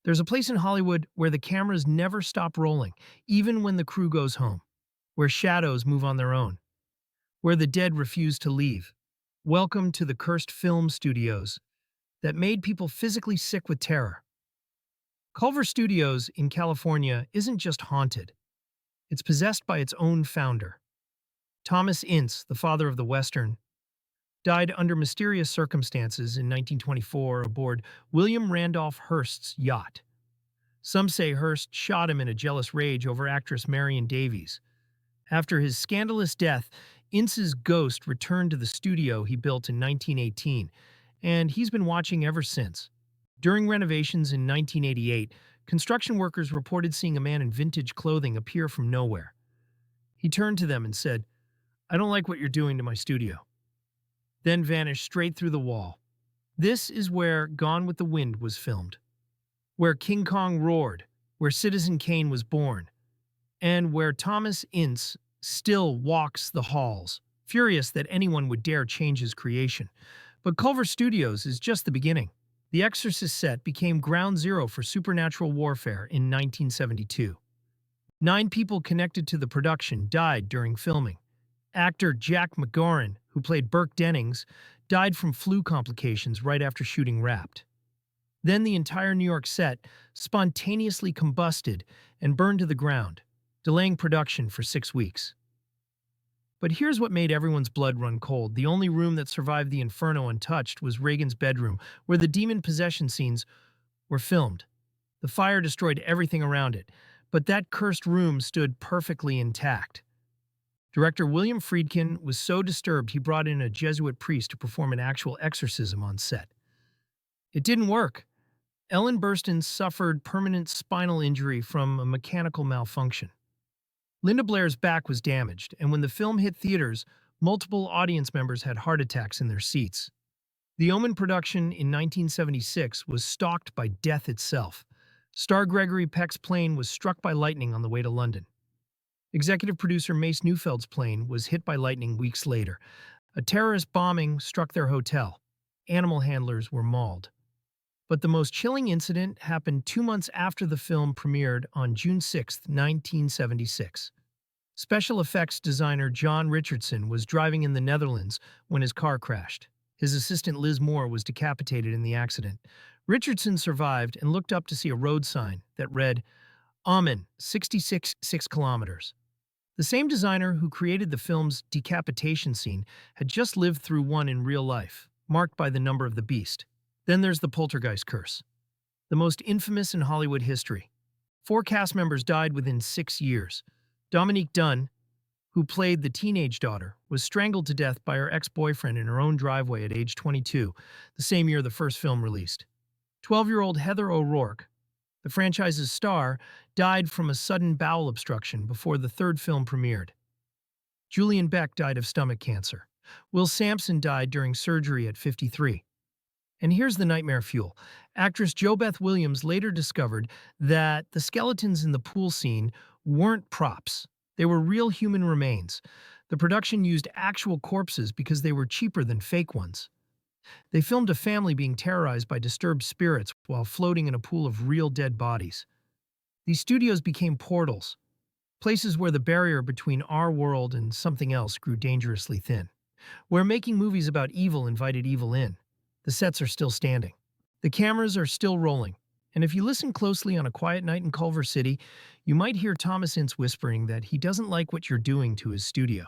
There's a place in Hollywood where the cameras never stop rolling, even when the crew goes home, where shadows move on their own, where the dead refuse to leave. Welcome to the cursed film studios that made people physically sick with terror. Culver Studios in California isn't just haunted, it's possessed by its own founder. Thomas Ince, the father of the Western, died under mysterious circumstances in 1924 aboard William Randolph Hearst's yacht. Some say Hearst shot him in a jealous rage over actress Marion Davies. After his scandalous death, Ince's ghost returned to the studio he built in 1918, and he's been watching ever since. During renovations in 1988, construction workers reported seeing a man in vintage clothing appear from nowhere. He turned to them and said, "I don't like what you're doing to my studio," then vanished straight through the wall. This is where Gone with the Wind was filmed, where King Kong roared, where Citizen Kane was born, and where Thomas Ince still walks the halls, furious that anyone would dare change his creation. But Culver Studios is just the beginning. The Exorcist set became ground zero for supernatural warfare in 1972. 9 people connected to the production died during filming. Actor Jack McGoran, who played Burke Dennings, died from flu complications right after shooting Wrapped. Then the entire New York set spontaneously combusted and burned to the ground, delaying production for 6 weeks. But here's what made everyone's blood run cold. The only room that survived the inferno untouched was Reagan's bedroom, where the demon possession scenes were filmed. The fire destroyed everything around it, but that cursed room stood perfectly intact. Director William Friedkin was so disturbed he brought in a Jesuit priest to perform an actual exorcism on set. It didn't work. Ellen Burstyn suffered permanent spinal injury from a mechanical malfunction. Linda Blair's back was damaged, and when the film hit theaters, multiple audience members had heart attacks in their seats. The Omen production in 1976 was stalked by death itself. Star Gregory Peck's plane was struck by lightning on the way to London. Executive producer Mace Neufeld's plane was hit by lightning weeks later. A terrorist bombing struck their hotel. Animal handlers were mauled. But the most chilling incident happened 2 months after the film premiered on June 6, 1976. Special effects designer John Richardson was driving in the Netherlands when his car crashed. His assistant Liz Moore was decapitated in the accident. Richardson survived and looked up to see a road sign that read, "Omen, 66 kilometers." The same designer who created the film's decapitation scene had just lived through one in real life, marked by the number of the beast. Then there's the Poltergeist curse, the most infamous in Hollywood history. 4 cast members died within 6 years. Dominique Dunne, who played the teenage daughter, was strangled to death by her ex-boyfriend in her own driveway at age 22, the same year the first film released. 12-year-old Heather O'Rourke, the franchise's star, died from a sudden bowel obstruction before the 3rd film premiered. Julian Beck died of stomach cancer. Will Sampson died during surgery at 53. And here's the nightmare fuel. Actress JoBeth Williams later discovered that the skeletons in the pool scene weren't props. They were real human remains. The production used actual corpses because they were cheaper than fake ones. They filmed a family being terrorized by disturbed spirits while floating in a pool of real dead bodies. These studios became portals, places where the barrier between our world and something else grew dangerously thin, where making movies about evil invited evil in. The sets are still standing. The cameras are still rolling. And if you listen closely on a quiet night in Culver City, you might hear Thomas Ince whispering that he doesn't like what you're doing to his studio.